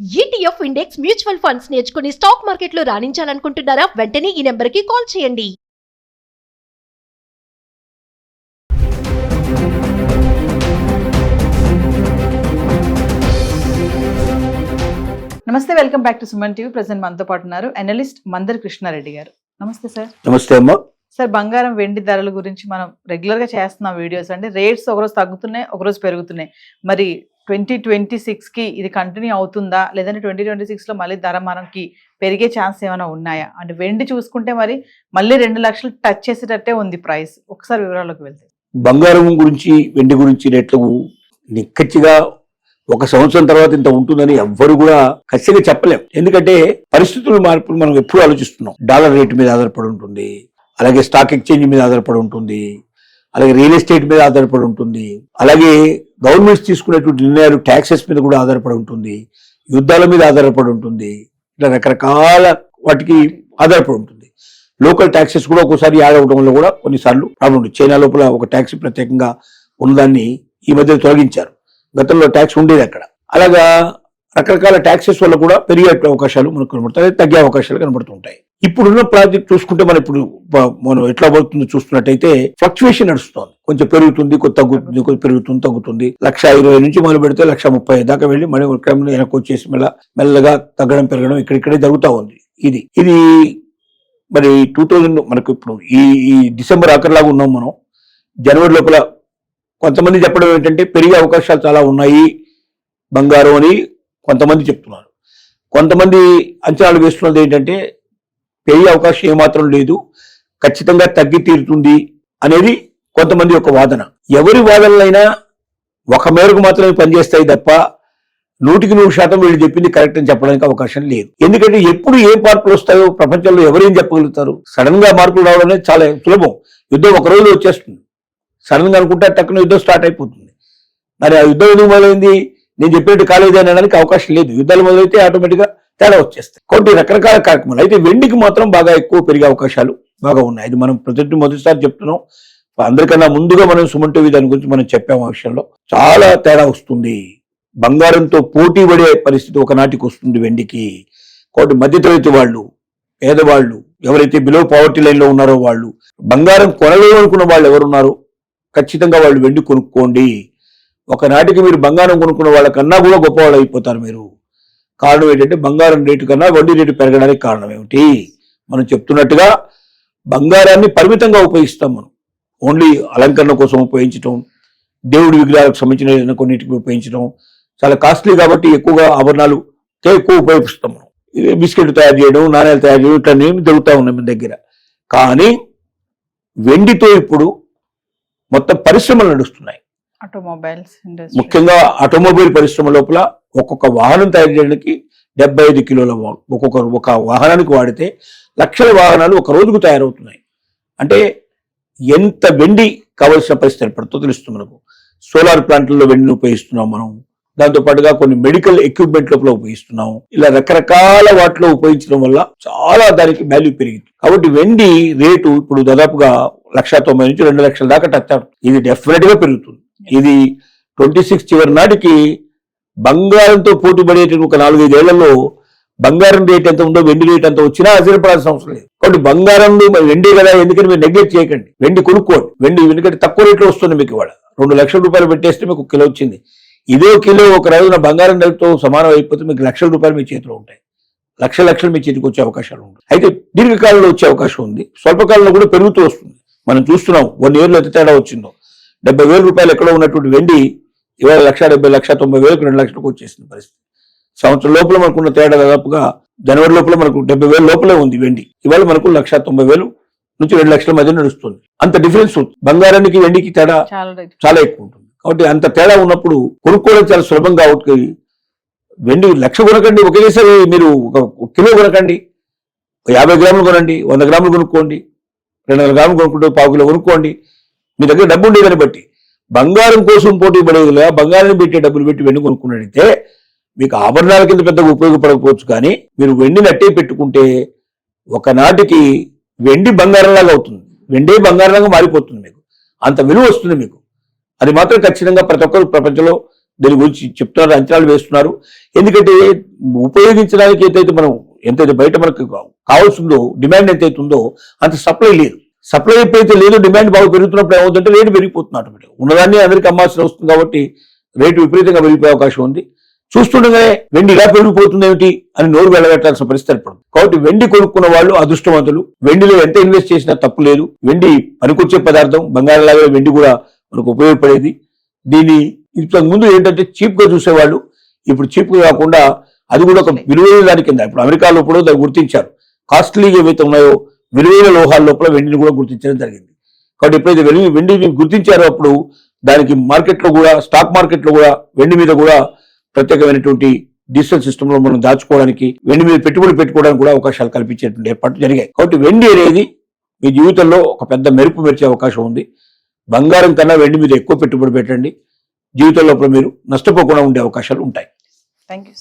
ETF index mutual funds నేర్చుకుని stock మార్కెట్లో రాణించాలనుకుంటున్నారా? వెంటనే ఈ నెంబర్కి కాల్ చేయండి. నమస్తే, welcome back to Suman TV. Present మనతో పాటు ఉన్నారు అనలిస్ట్ మందర్ కృష్ణారెడ్డి గారు. నమస్తే సార్. నమస్తే అమ్మా. సార్, బంగారం వెండి ధరల గురించి మనం రెగ్యులర్ గా చేస్తున్నాం వీడియోస్. అంటే రేట్స్ ఒకరోజు తగ్గుతున్నాయి, ఒకరోజు పెరుగుతున్నాయి. మరి 2026 కి ఇది కంటిన్యూ అవుతుందా, లేదంటే 2026 లో మళ్ళీ ధర మనకి పెరిగే ఛాన్స్ ఏమైనా ఉన్నాయా? అంటే వెండి చూసుకుంటే మరి మళ్ళీ 2 లక్షలు టచ్ చేసేటట్టే ఉంది ప్రైస్. ఒకసారి వివరాల్లోకి వెళ్తే బంగారం గురించి వెండి గురించి రేట్లు నిక్కచ్చిగా ఒక సంవత్సరం తర్వాత ఇంత ఉంటుందని ఎవ్వరు కూడా ఖచ్చితంగా చెప్పలేం. ఎందుకంటే పరిస్థితుల మార్పులు మనం ఎప్పుడు ఆలోచిస్తున్నాం. డాలర్ రేటు మీద ఆధారపడి ఉంటుంది, అలాగే స్టాక్ ఎక్స్చేంజ్ మీద ఆధారపడి ఉంటుంది, అలాగే రియల్ ఎస్టేట్ మీద ఆధారపడి ఉంటుంది, అలాగే గవర్నమెంట్స్ తీసుకునేటువంటి నిర్ణయాలు ట్యాక్సెస్ మీద కూడా ఆధారపడి ఉంటుంది, యుద్ధాల మీద ఆధారపడి ఉంటుంది, ఇట్లా రకరకాల వాటికి ఆధారపడి ఉంటుంది. లోకల్ ట్యాక్సెస్ కూడా ఒక్కోసారి యాడ్ అవడం వల్ల కూడా కొన్నిసార్లు ప్రాబ్లం ఉంటుంది. చైనా లోపల ఒక ట్యాక్స్ ప్రత్యేకంగా ఉన్నదాన్ని ఈ మధ్య తొలగించారు. గతంలో ట్యాక్స్ ఉండేది అక్కడ. అలాగా రకరకాల ట్యాక్సెస్ వల్ల కూడా పెరిగే అవకాశాలు మనకు కనబడతాయి, తగ్గే అవకాశాలు కనబడుతుంటాయి. ఇప్పుడున్న ప్రాజెక్ట్ చూసుకుంటే మనం ఎట్లా పడుతుందో చూస్తున్నట్టయితే ఫ్లక్చువేషన్ నడుస్తుంది. కొంచెం పెరుగుతుంది, కొంచెం తగ్గుతుంది, కొంచెం పెరుగుతుంది, తగ్గుతుంది. 1,20,000 నుంచి మొదలు పెడితే 1,30,000 దాకా వెళ్ళి మళ్ళీ క్రమంలో వెనక్కి వచ్చేసి మెల్లగా తగ్గడం పెరగడం ఇక్కడిక్కడే జరుగుతూ ఉంది. ఇది మరి 2000 మనకు ఇప్పుడు ఈ డిసెంబర్ ఆఖరిలాగా ఉన్నాం మనం. జనవరి లోపల కొంతమంది చెప్పడం ఏంటంటే పెరిగే అవకాశాలు చాలా ఉన్నాయి బంగారం అని కొంతమంది చెప్తున్నారు. కొంతమంది అంచనాలు వేస్తున్నది ఏంటంటే పెరిగే అవకాశం ఏమాత్రం లేదు, ఖచ్చితంగా తగ్గి తీరుతుంది అనేది కొంతమంది యొక్క వాదన. ఎవరి వాదనలైనా ఒక మేరకు మాత్రమే పనిచేస్తాయి తప్ప 100% వీళ్ళు చెప్పింది కరెక్ట్ అని చెప్పడానికి అవకాశం లేదు. ఎందుకంటే ఎప్పుడు ఏ మార్పులు వస్తాయో ప్రపంచంలో ఎవరేం చెప్పగలుగుతారు? సడన్ గా మార్పులు రావడం అనేది చాలా సులభం. యుద్ధం ఒక రోజులో వచ్చేస్తుంది. సడన్ గా అనుకుంటే టక్కున యుద్ధం స్టార్ట్ అయిపోతుంది. మరి ఆ యుద్ధం ఎందుకు మొదలైంది? నేను చెప్పినట్టు కాలేజీ అనడానికి అవకాశం లేదు. యుద్ధాలు మొదలైతే ఆటోమేటిక్ గా తేడా వచ్చేస్తాయి. కాబట్టి రకరకాల కార్యక్రమాలు. అయితే వెండికి మాత్రం బాగా ఎక్కువ పెరిగే అవకాశాలు బాగా ఉన్నాయి. ఇది మనం మొదటిసారి చెప్తున్నాం. అందరికన్నా ముందుగా మనం సుమన్ టీవీ దాని గురించి మనం చెప్పాము. ఆ విషయంలో చాలా తేడా వస్తుంది. బంగారంతో పోటీ పడే పరిస్థితి ఒకనాటికి వస్తుంది వెండికి. కాబట్టి మధ్యతరగతి వాళ్ళు, పేదవాళ్ళు, ఎవరైతే బిలో పావర్టీ లైన్ లో ఉన్నారో వాళ్ళు, బంగారం కొనలేవు అనుకున్న వాళ్ళు ఎవరున్నారో ఖచ్చితంగా వాళ్ళు వెండి కొనుక్కోండి. ఒకనాటికి మీరు బంగారం కొనుక్కున్న వాళ్ళకన్నా కూడా గొప్పవాళ్ళు అయిపోతారు మీరు. కారణం ఏంటంటే బంగారం రేటు కన్నా వడ్డీ రేటు పెరగడానికి కారణం ఏమిటి? మనం చెప్తున్నట్టుగా బంగారాన్ని పరిమితంగా ఉపయోగిస్తాం. మనం ఓన్లీ అలంకరణ కోసం ఉపయోగించడం, దేవుడి విగ్రహాలకు సంబంధించిన కొన్నిటికి ఉపయోగించడం, చాలా కాస్ట్లీ కాబట్టి ఎక్కువగా ఆభరణాలు ఎక్కువ ఉపయోగిస్తాం. మనం బిస్కెట్ తయారు చేయడం, నాణ్యాలు తయారు చేయడం ఇట్లా జరుగుతూ ఉన్నాయి మన దగ్గర. కానీ వెండితో ఇప్పుడు మొత్తం పరిశ్రమలు నడుస్తున్నాయి. ఆటోమొబైల్స్, ముఖ్యంగా ఆటోమొబైల్ పరిశ్రమ లోపల ఒక్కొక్క వాహనం తయారు చేయడానికి 75 కిలోల ఒక వాహనానికి వాడితే లక్షల వాహనాలు ఒక రోజుకు తయారవుతున్నాయి. అంటే ఎంత వెండి కావలసిన పరిస్థితి ఏర్పడుతుందో తెలుస్తుంది మనకు. సోలార్ ప్లాంట్లలో వెండిని ఉపయోగిస్తున్నాం మనం. దాంతో పాటుగా కొన్ని మెడికల్ ఎక్విప్మెంట్ లోపల ఉపయోగిస్తున్నాం. ఇలా రకరకాల వాటిలో ఉపయోగించడం వల్ల చాలా దానికి వాల్యూ పెరిగింది. కాబట్టి వెండి రేటు ఇప్పుడు దాదాపుగా 1,90,000 నుంచి 2 లక్షల దాకా టచ్ అవుతుంది. ఇది డెఫినెట్ గా పెరుగుతుంది. ఇది 26 చివరి నాటికి బంగారంతో పోటీ పడేటువంటి ఒక 4-5 ఏళ్లలో బంగారం రేట్ ఎంత ఉందో వెండి రేట్ ఎంత వచ్చినా ఆశ్చర్యపడాల్సిన అవసరం లేదు. కాబట్టి బంగారంలో వెండి కదా, ఎందుకని మీరు నెగ్లెక్ట్ చేయకండి. వెండి కొనుక్కోండి. వెండి ఎందుకంటే తక్కువ రేట్లో వస్తుంది మీకు. ఇవాళ 2 లక్షల రూపాయలు పెట్టేస్తే మీకు కిలో వచ్చింది. ఇదే కిలో ఒక రోజున బంగారం ధరతో సమానం అయిపోతే మీకు లక్షల రూపాయలు మీ చేతిలో ఉంటాయి. లక్షలు మీ చేతికి వచ్చే అవకాశాలు ఉంటాయి. అయితే దీర్ఘకాలంలో వచ్చే అవకాశం ఉంది, స్వల్పకాలంలో కూడా పెరుగుతూ వస్తుంది. మనం చూస్తున్నాం 1 ఇయర్లో ఎంత తేడా వచ్చిందో. 70,000 రూపాయలు ఎక్కడో ఉన్నటువంటి వెండి ఇవాళ 1,70,000, 1,90,000, 2 లక్షలకు వచ్చేసింది పరిస్థితి. సంవత్సరం లోపల మనకున్న తేడా దాదాపుగా జనవరి లోపల మనకు 70,000 లోపలే ఉంది వెండి. ఇవాళ మనకు 1,90,000 నుంచి 2 లక్షల మధ్య నడుస్తుంది. అంత డిఫరెన్స్ ఉంది. బంగారానికి వెండికి తేడా చాలా ఎక్కువ ఉంటుంది. కాబట్టి అంత తేడా ఉన్నప్పుడు కొనుక్కోవడం చాలా సులభం. కాబట్టి వెండి 1,00,000 కొనకండి, ఒకేసారి మీరు 1 కిలో కొనకండి. 50 గ్రాములు కొనండి, 100 గ్రాములు కొనుక్కోండి, 200 గ్రాములు కొనుక్కుంటే 1/4 కిలో కొనుక్కోండి. మీ దగ్గర డబ్బు ఉండేదాన్ని బట్టి. బంగారం కోసం పోటీ పడేదిగా బంగారాన్ని పెట్టే డబ్బులు పెట్టి వెండి కొనుక్కున్నట్టయితే మీకు ఆభరణాల కింద పెద్దగా ఉపయోగపడకపోవచ్చు. కానీ మీరు వెండిని అట్టే పెట్టుకుంటే ఒకనాటికి వెండి బంగారంలాగా అవుతుంది. వెండే బంగారంలాగా మారిపోతుంది. మీకు అంత విలువ వస్తుంది మీకు. అది మాత్రం ఖచ్చితంగా ప్రతి ఒక్కరు ప్రపంచంలో దీని గురించి చెప్తున్నారు, అంచనాలు వేస్తున్నారు. ఎందుకంటే ఉపయోగించడానికి ఎంతైతే బయట మనకు కావాల్సిందో, డిమాండ్ ఎంతైతే ఉందో అంత సప్లై లేదు. సప్లై ఎప్పుడైతే లేదు, డిమాండ్ బాగా పెరుగుతున్నప్పుడు ఏమవుతుందంటే రేటు పెరిగిపోతుంది ఆటోమేటిక్. ఉన్నదాన్ని అందరికీ అమ్మాల్సిన వస్తుంది కాబట్టి రేటు విపరీతంగా పెరిగిపోయే అవకాశం ఉంది. చూస్తుండగానే వెండి ఇలా పెరిగిపోతుంది ఏమిటి అని నోరు వెళ్ళబెట్టాల్సిన పరిస్థితి ఏర్పడుతుంది. కాబట్టి వెండి కొనుక్కున్న వాళ్ళు అదృష్టవంతులు. వెండిలో ఎంత ఇన్వెస్ట్ చేసినా తప్పు లేదు. వెండి పనికొచ్చే పదార్థం, బంగారం లాగా వెండి కూడా మనకు ఉపయోగపడేది. దీన్ని ఇంతకు ముందు ఏంటంటే చీప్ గా చూసేవాళ్ళు, ఇప్పుడు చీప్ గా కాకుండా అది కూడా ఒక విలువైన దాని కింద, ఇప్పుడు అమెరికాలో కూడా దాన్ని గుర్తించారు. కాస్ట్లీగా ఏవైతే ఉన్నాయో విలువైన లోహాల లోపల వెండిని కూడా గుర్తించడం జరిగింది. కాబట్టి ఎప్పుడైతే వెండిని గుర్తించారో అప్పుడు దానికి మార్కెట్లో కూడా, స్టాక్ మార్కెట్లో కూడా వెండి మీద కూడా ప్రత్యేకమైనటువంటి డిజిటల్ సిస్టమ్ లో మనం దాచుకోవడానికి, వెండి మీద పెట్టుబడి పెట్టుకోవడానికి కూడా అవకాశాలు కల్పించేటువంటి ఏర్పాట్లు జరిగాయి. కాబట్టి వెండి అనేది మీ జీవితంలో ఒక పెద్ద మెరుపు మెరిచే అవకాశం ఉంది. బంగారం కన్నా వెండి మీద ఎక్కువ పెట్టుబడి పెట్టండి. జీవితంలో మీరు నష్టపోకుండా ఉండే అవకాశాలు ఉంటాయి. Thank you.